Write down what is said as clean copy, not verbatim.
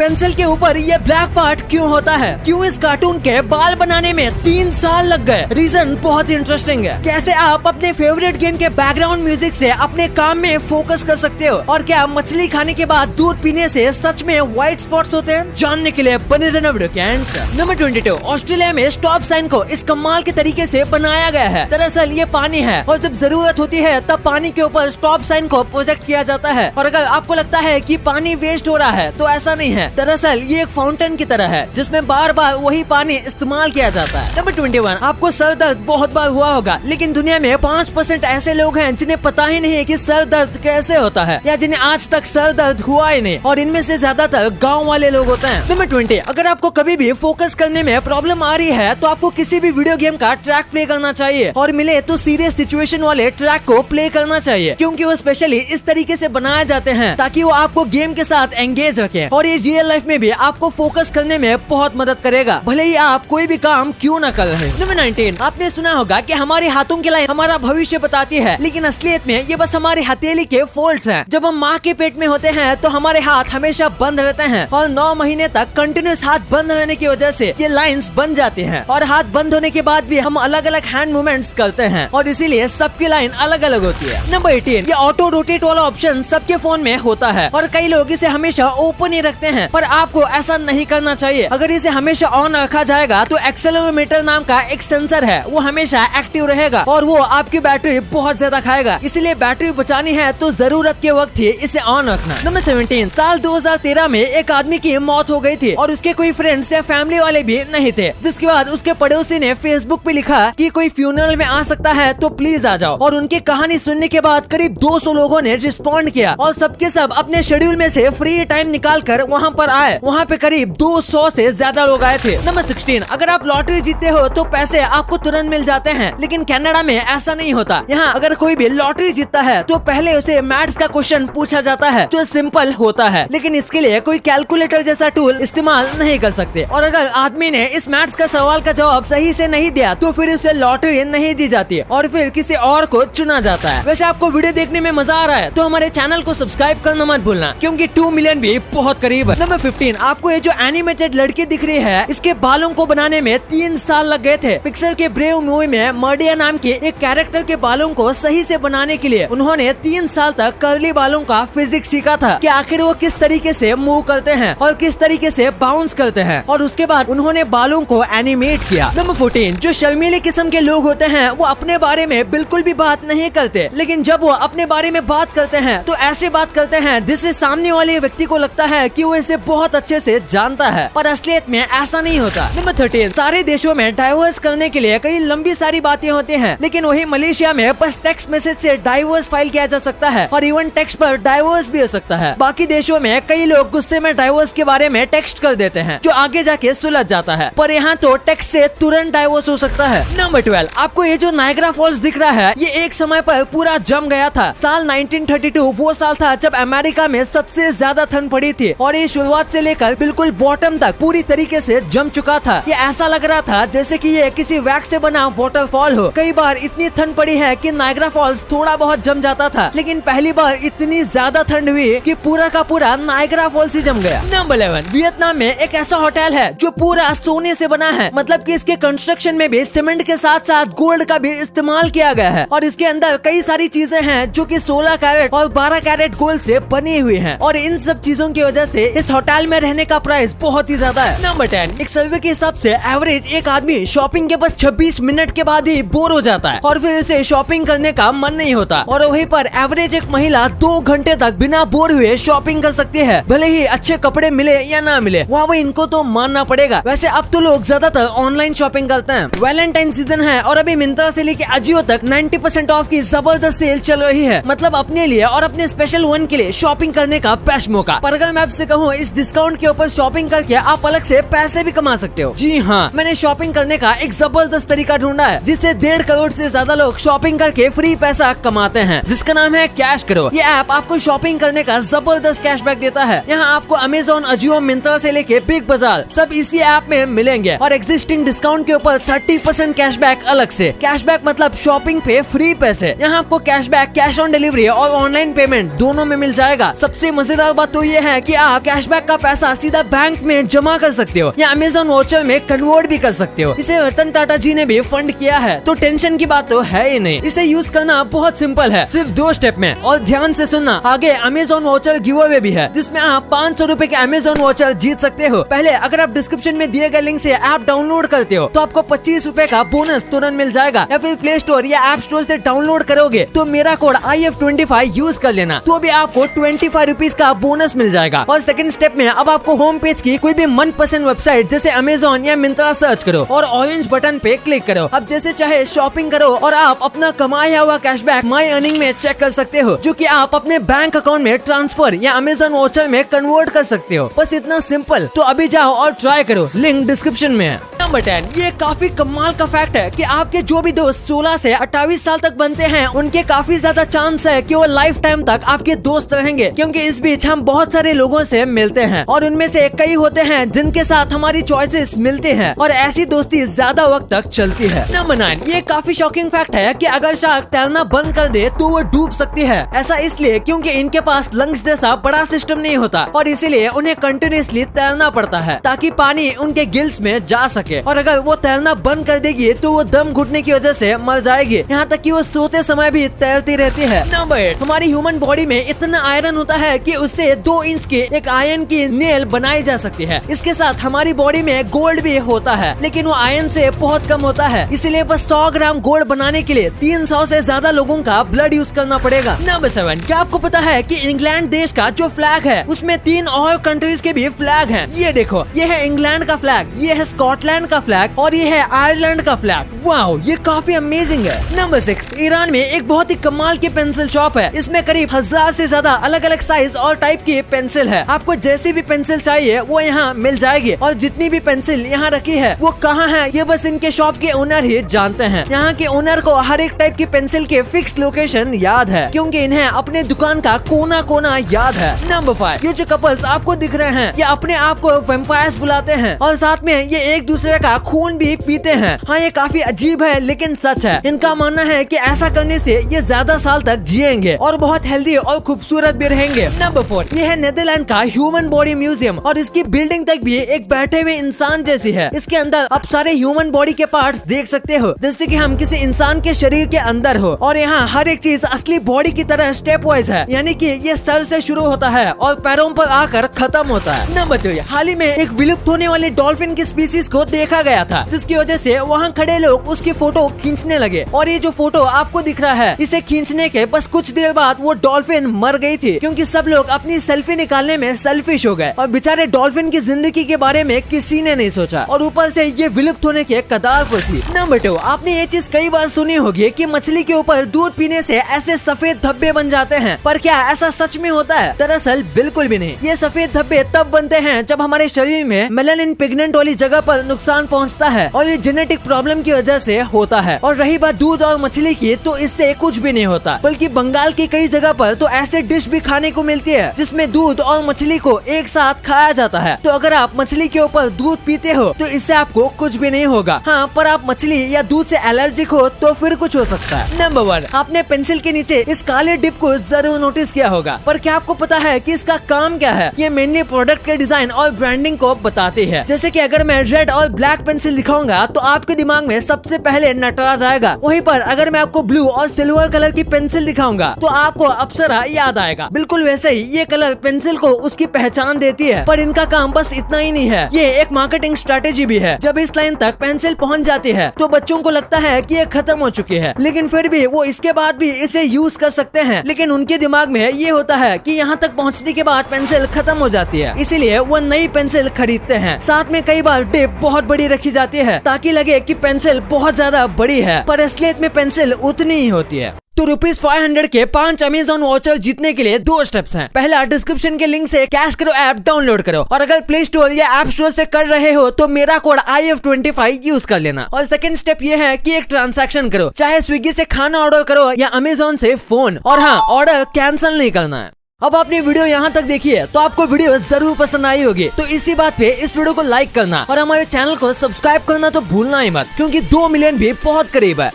Pencil के ऊपर ये ब्लैक पार्ट क्यों होता है? क्यों इस कार्टून के बाल बनाने में 3 साल लग गए? रीजन बहुत इंटरेस्टिंग है। कैसे आप अपने फेवरेट गेम के बैकग्राउंड म्यूजिक से अपने काम में फोकस कर सकते हो? और क्या मछली खाने के बाद दूध पीने से सच में व्हाइट स्पॉट्स होते हैं? जानने के लिए बने रहना वीडियो के एंड तक। नंबर 22, ऑस्ट्रेलिया में स्टॉप साइन को इस कमाल के तरीके से बनाया गया है। दरअसल ये पानी है और जब जरूरत होती है तब पानी के ऊपर स्टॉप साइन को प्रोजेक्ट किया जाता है। और अगर आपको लगता है कि पानी वेस्ट हो रहा है तो ऐसा नहीं है। दरअसल ये एक फाउंटेन की तरह है जिसमें बार बार वही पानी इस्तेमाल किया जाता है। नंबर 21, आपको सर दर्द बहुत बार हुआ होगा, लेकिन दुनिया में 5% ऐसे लोग हैं जिन्हें पता ही नहीं है कि सर दर्द कैसे होता है या जिन्हें आज तक सर दर्द हुआ ही नहीं, और इनमें से ज्यादातर गाँव वाले लोग होते हैं। नंबर 20, अगर आपको कभी भी फोकस करने में प्रॉब्लम आ रही है तो आपको किसी भी वीडियो गेम का ट्रैक प्ले करना चाहिए, और मिले तो सीरियस सिचुएशन वाले ट्रैक को प्ले करना चाहिए, क्योंकि वो स्पेशली इस तरीके से बनाए जाते हैं ताकि वो आपको गेम के साथ एंगेज रखें, और ये रियल लाइफ में भी आपको फोकस करने में बहुत मदद करेगा, भले ही आप कोई भी काम क्यों न कर रहे। नंबर 19, आपने सुना होगा कि हमारे हाथों की लाइन हमारा भविष्य बताती है, लेकिन असलियत में ये बस हमारी हथेली के फोल्ड्स हैं। जब हम माँ के पेट में होते हैं तो हमारे हाथ हमेशा बंद रहते हैं, और 9 महीने तक कंटिन्यूस हाथ बंद रहने की वजह से ये लाइंस बन जाती हैं, और हाथ बंद होने के बाद भी हम अलग अलग हैंड मूवमेंट्स करते हैं, और इसीलिए सबकी लाइन अलग अलग होती है। नंबर 18, ये ऑटो रोटेट वाला ऑप्शन सबके फोन में होता है, और कई लोग इसे हमेशा ओपन ही रखते हैं, पर आपको ऐसा नहीं करना चाहिए। अगर इसे हमेशा ऑन रखा जाएगा तो एक्सेलेरोमीटर नाम का एक सेंसर है, वो हमेशा एक्टिव रहेगा और वो आपकी बैटरी बहुत ज्यादा खाएगा, इसलिए बैटरी बचानी है तो जरूरत के वक्त ही इसे ऑन रखना। नंबर 17, साल 2013 में एक आदमी की मौत हो गई थी और उसके कोई फ्रेंड्स या फैमिली वाले भी नहीं थे, जिसके बाद उसके पड़ोसी ने फेसबुक पे लिखा कि कोई फ्यूनरल में आ सकता है तो प्लीज आ जाओ, और उनकी कहानी सुनने के बाद करीब 200 लोगों ने रिस्पॉन्ड किया और सबके सब अपने शेड्यूल में से फ्री टाइम निकाल कर वहाँ पर आए। वहाँ पे करीब 200 से ज्यादा लोग आए थे। नंबर 16, अगर आप लॉटरी जीतते हो तो पैसे आपको तुरंत मिल जाते हैं, लेकिन कनाडा में ऐसा नहीं होता। यहाँ अगर कोई भी लॉटरी जीतता है तो पहले उसे मैथ्स का क्वेश्चन पूछा जाता है जो सिंपल होता है, लेकिन इसके लिए कोई कैलकुलेटर जैसा टूल इस्तेमाल नहीं कर सकते, और अगर आदमी ने इस मैथ्स का सवाल का जवाब सही से नहीं दिया तो फिर उसे लॉटरी नहीं दी जाती और फिर किसी और को चुना जाता है। वैसे आपको वीडियो देखने में मजा आ रहा है तो हमारे चैनल को सब्सक्राइब करना मत भूलना, क्योंकि 2 मिलियन भी बहुत करीब है। नंबर 15, आपको ये जो एनिमेटेड लड़की दिख रही है, इसके बालों को बनाने में 3 साल लग गए थे। पिक्सर के ब्रेव मूवी में मर्डिया नाम के एक कैरेक्टर के बालों को सही से बनाने के लिए उन्होंने 3 साल तक कर्ली बालों का फिजिक्स सीखा था कि आखिर वो किस तरीके से मूव करते हैं और किस तरीके से बाउंस करते हैं, और उसके बाद उन्होंने बालों को एनिमेट किया। नंबर 14, जो शर्मीले किस्म के लोग होते हैं वो अपने बारे में बिल्कुल भी बात नहीं करते, लेकिन जब वो अपने बारे में बात करते हैं तो ऐसे बात करते हैं जिससे सामने वाले व्यक्ति को लगता है कि वो इसे बहुत अच्छे से जानता है, पर असलियत में ऐसा नहीं होता। नंबर 13, सारे देशों में डाइवोर्स करने के लिए कई लंबी सारी बातें होती हैं, लेकिन वही मलेशिया में बस टेक्स्ट मैसेज से डाइवोर्स फाइल किया जा सकता है, और इवन टेक्स्ट पर डाइवोर्स भी हो सकता है। बाकी देशों में कई लोग गुस्से में डाइवोर्स के बारे में टेक्स्ट कर देते हैं जो आगे जाके सुलझ जाता है, पर यहाँ तो टेक्स्ट से तुरंत डाइवोर्स हो सकता है। नंबर 12, आपको ये जो नायग्रा फॉल्स दिख रहा है ये एक समय पर पूरा जम गया था। साल 1932 वो साल था जब अमेरिका में सबसे ज्यादा ठंड पड़ी थी, और ये शुरुआत से लेकर बिल्कुल बॉटम तक पूरी तरीके से जम चुका था। ये ऐसा लग रहा था जैसे कि ये किसी वैक्स से बना वाटरफॉल हो। कई बार इतनी ठंड पड़ी है कि नायग्रा फॉल्स थोड़ा बहुत जम जाता था, लेकिन पहली बार इतनी ज्यादा ठंड हुई कि पूरा का पूरा नायग्रा फॉल्स ही जम गया। नंबर 11, वियतनाम में एक ऐसा होटल है जो पूरा सोने से बना है, मतलब कि इसके कंस्ट्रक्शन में भी सीमेंट के साथ साथ गोल्ड का भी इस्तेमाल किया गया है, और इसके अंदर कई सारी चीजें हैं जो कि 16 कैरेट और 12 कैरेट गोल्ड से बनी हुई हैं, और इन सब चीजों की वजह से इस होटल में रहने का प्राइस बहुत ही ज्यादा है। नंबर 10, एक सर्वे के हिसाब से एवरेज एक आदमी शॉपिंग के बस 26 मिनट के बाद ही बोर हो जाता है और फिर इसे शॉपिंग करने का मन नहीं होता, और वहीं पर एवरेज एक महिला 2 घंटे तक बिना बोर हुए शॉपिंग कर सकती है, भले ही अच्छे कपड़े मिले या ना मिले, वहाँ इनको तो मानना पड़ेगा। वैसे अब तो लोग ज्यादातर ऑनलाइन शॉपिंग करते हैं। वैलेंटाइन सीजन है और अभी मिंत्रा से लेके अजियो तक 90% ऑफ की जबरदस्त सेल चल रही है, मतलब अपने लिए और अपने स्पेशल वन के लिए शॉपिंग करने का बेस्ट मौका। पर अगर मैं आपसे कहूँ इस डिस्काउंट के ऊपर शॉपिंग करके आप अलग से पैसे भी कमा सकते हो। जी हाँ, मैंने शॉपिंग करने का एक जबरदस्त तरीका ढूंढा है जिससे 1.5 करोड़ से ज्यादा लोग शॉपिंग करके फ्री पैसा कमाते हैं, जिसका नाम है कैश करो। ये ऐप आपको शॉपिंग करने का जबरदस्त कैशबैक देता है। यहाँ आपको अमेजोन, अजियो, मिंत्रा से लेके बिग बाजार सब इसी ऐप में मिलेंगे, और एग्जिस्टिंग डिस्काउंट के ऊपर 30% कैशबैक अलग से। कैशबैक मतलब शॉपिंग पे फ्री पैसे। यहाँ आपको कैशबैक कैश ऑन डिलीवरी और ऑनलाइन पेमेंट दोनों में मिल जाएगा। सबसे मजेदार बात तो ये है कि आप कैशबैक कैशबैक का पैसा सीधा बैंक में जमा कर सकते हो या अमेजोन वाउचर में कन्वर्ट भी कर सकते हो। इसे रतन टाटा जी ने भी फंड किया है, तो टेंशन की बात तो है ही नहीं। इसे यूज करना बहुत सिंपल है, सिर्फ 2 स्टेप में। और ध्यान से सुनना, आगे अमेजोन वाउचर गिव अवे भी है जिसमें आप 500 रुपए के अमेजोन वाउचर जीत सकते हो। पहले अगर आप डिस्क्रिप्शन में दिए गए लिंक से ऐप डाउनलोड करते हो तो आपको 25 रुपए का बोनस तुरंत मिल जाएगा, या फिर प्ले स्टोर या ऐप स्टोर से डाउनलोड करोगे तो मेरा कोड IF25 यूज कर लेना, तो भी आपको 25 रुपीज का बोनस मिल जाएगा। और सेकंड स्टेप में अब आपको होम पेज की कोई भी मनपसंद वेबसाइट जैसे अमेजोन या मिंत्रा सर्च करो और ऑरेंज बटन पे क्लिक करो। अब जैसे चाहे शॉपिंग करो और आप अपना कमाया हुआ कैशबैक माई अर्निंग में चेक कर सकते हो, जो कि आप अपने बैंक अकाउंट में ट्रांसफर या अमेजोन वाउचर में कन्वर्ट कर सकते हो। बस इतना सिंपल। तो अभी जाओ और ट्राई करो, लिंक डिस्क्रिप्शन में है। नंबर 10, ये काफी कमाल का फैक्ट है कि आपके जो भी दोस्त 16 से 28 साल तक बनते हैं उनके काफी ज्यादा चांस है कि वो लाइफ टाइम तक आपके दोस्त रहेंगे, क्योंकि इस बीच हम बहुत सारे लोगों से मिलते हैं और उनमें से कई होते हैं जिनके साथ हमारी चॉइसेस मिलते हैं और ऐसी दोस्ती ज्यादा वक्त तक चलती है। नंबर 9, ये काफी शॉकिंग फैक्ट है कि अगर शार्क तैरना बंद कर दे तो वो डूब सकती है। ऐसा इसलिए क्योंकि इनके पास लंग्स जैसा बड़ा सिस्टम नहीं होता और इसीलिए उन्हें कंटिन्यूअसली तैरना पड़ता है ताकि पानी उनके गिल्स में जा सके, और अगर वो तैरना बंद कर देगी तो वो दम घुटने की वजह से मर जाएगी। यहाँ तक कि वो सोते समय भी तैरती रहती है। नंबर 8, हमारी ह्यूमन बॉडी में इतना आयरन होता है कि उससे 2 इंच की एक आयरन की नेल बनाई जा सकती है। इसके साथ हमारी बॉडी में गोल्ड भी होता है, लेकिन वो आयरन से बहुत कम होता है, इसलिए बस 100 ग्राम गोल्ड बनाने के लिए 300 से ज्यादा लोगों का ब्लड यूज करना पड़ेगा। नंबर 7, क्या आपको पता है कि इंग्लैंड देश का जो फ्लैग है उसमें 3 और कंट्रीज के भी फ्लैग हैं। ये देखो, ये है इंग्लैंड का फ्लैग, ये है स्कॉटलैंड का फ्लैग और ये है आयरलैंड का फ्लैग। वाओ, ये काफी अमेजिंग है। नंबर 6, ईरान में एक बहुत ही कमाल की पेंसिल शॉप है। इसमें करीब 1000 से ज्यादा अलग अलग साइज और टाइप की पेंसिल है। आपको जैसी भी पेंसिल चाहिए वो यहाँ मिल जाएगी, और जितनी भी पेंसिल यहाँ रखी है वो कहाँ है ये बस इनके शॉप के ओनर ही जानते हैं। यहाँ के ओनर को हर एक टाइप की पेंसिल के फिक्स लोकेशन याद है, क्योंकि इन्हें अपने दुकान का कोना कोना याद है। नंबर 5, ये जो कपल्स आपको दिख रहे हैं ये अपने आप को वैम्पायर्स बुलाते हैं और साथ में ये एक दूसरे का खून भी पीते हैं। हाँ, ये काफी अजीब है लेकिन सच है। इनका मानना है कि ऐसा करने से ये ज्यादा साल तक जिएंगे और बहुत हेल्दी और खूबसूरत भी रहेंगे। नंबर 4, ये है नीदरलैंड का ह्यूमन बॉडी म्यूजियम और इसकी बिल्डिंग तक भी एक बैठे हुए इंसान जैसी है। इसके अंदर आप सारे ह्यूमन बॉडी के पार्ट्स देख सकते हो, जैसे कि हम किसी इंसान के शरीर के अंदर हो, और यहाँ हर एक चीज असली बॉडी की तरह स्टेप वाइज है, यानी कि ये सर से शुरू होता है और पैरों पर आकर खत्म होता है। नंबर 3, हाल ही में एक विलुप्त होने वाले डॉल्फिन की स्पीसीज को देखा गया था, जिसकी वजह से वहाँ खड़े लोग उसकी फोटो खींचने लगे, और ये जो फोटो आपको दिख रहा है इसे खींचने के बस कुछ देर बाद वो डॉल्फिन मर गई थी, क्योंकि सब लोग अपनी सेल्फी निकालने में सेल्फिश हो गए और बेचारे डॉल्फिन की जिंदगी के बारे में किसी ने नहीं सोचा, और ऊपर से ये विलुप्त होने के कगार पर थी। नंबर 2, आपने ये चीज कई बार सुनी होगी कि मछली के ऊपर दूध पीने से ऐसे सफेद धब्बे बन जाते हैं, पर क्या ऐसा सच में होता है? दरअसल बिल्कुल भी नहीं। ये सफेद धब्बे तब बनते हैं जब हमारे शरीर में मेलानिन पिगमेंट वाली जगह पर नुकसान पहुंचता है, और ये जेनेटिक प्रॉब्लम की वजह से होता है। और रही बात दूध और मछली की, तो इससे कुछ भी नहीं होता, बल्कि बंगाल की कई जगह पर तो ऐसे डिश भी खाने को मिलती है जिसमें दूध और मछली को एक साथ खाया जाता है। तो अगर आप मछली के ऊपर दूध पीते हो तो इससे आपको कुछ भी नहीं होगा। हाँ, पर आप मछली या दूध से एलर्जिक हो तो फिर कुछ हो सकता है। नंबर 1, आपने पेंसिल के नीचे इस काले डिप को जरूर नोटिस किया होगा, पर क्या आपको पता है कि इसका काम क्या है? ये मेनली प्रोडक्ट के डिजाइन और ब्रांडिंग को बताती है। जैसे कि अगर मैं रेड और ब्लैक पेंसिल दिखाऊंगा तो आपके दिमाग में सबसे पहले नटराज आएगा, वहीं पर अगर मैं आपको ब्लू और सिल्वर कलर की पेंसिल दिखाऊंगा तो आपको अप्सरा याद आएगा। बिल्कुल वैसे ही ये कलर पेंसिल को उसकी पहचान देती है, पर इनका काम बस इतना ही नहीं है, ये एक मार्केटिंग स्ट्रेटेजी भी है। जब इस लाइन तक पेंसिल पहुंच जाती है तो बच्चों को लगता है कि ये खत्म हो चुकी है, लेकिन फिर भी वो इसके बाद भी इसे यूज कर सकते हैं। लेकिन उनके दिमाग में ये होता है कि यहाँ तक पहुँचने के बाद पेंसिल खत्म हो जाती है, इसीलिए वो नई पेंसिल खरीदते हैं। साथ में कई बार टिप बहुत बड़ी रखी जाती है ताकि लगे कि पेंसिल बहुत ज्यादा बड़ी है, पर असलियत में पेंसिल उतनी ही होती है। तो ₹500 के 5 अमेजोन वाउचर जीतने के लिए 2 स्टेप्स हैं। पहला, डिस्क्रिप्शन के लिंक से कैश करो ऐप डाउनलोड करो, और अगर प्ले स्टोर या ऐप स्टोर से कर रहे हो तो मेरा कोड IF25 यूज कर लेना। और सेकंड स्टेप ये है कि एक ट्रांजैक्शन करो, चाहे स्विगी से खाना ऑर्डर करो या अमेजोन से फोन, और हाँ, ऑर्डर कैंसिल नहीं करना है। अब आपने वीडियो यहाँ तक देखी है तो आपको वीडियो जरूर पसंद आई होगी, तो इसी बात पे इस वीडियो को लाइक करना और हमारे चैनल को सब्सक्राइब करना तो भूलना ही मत, क्योंकि 2 मिलियन भी बहुत करीब है।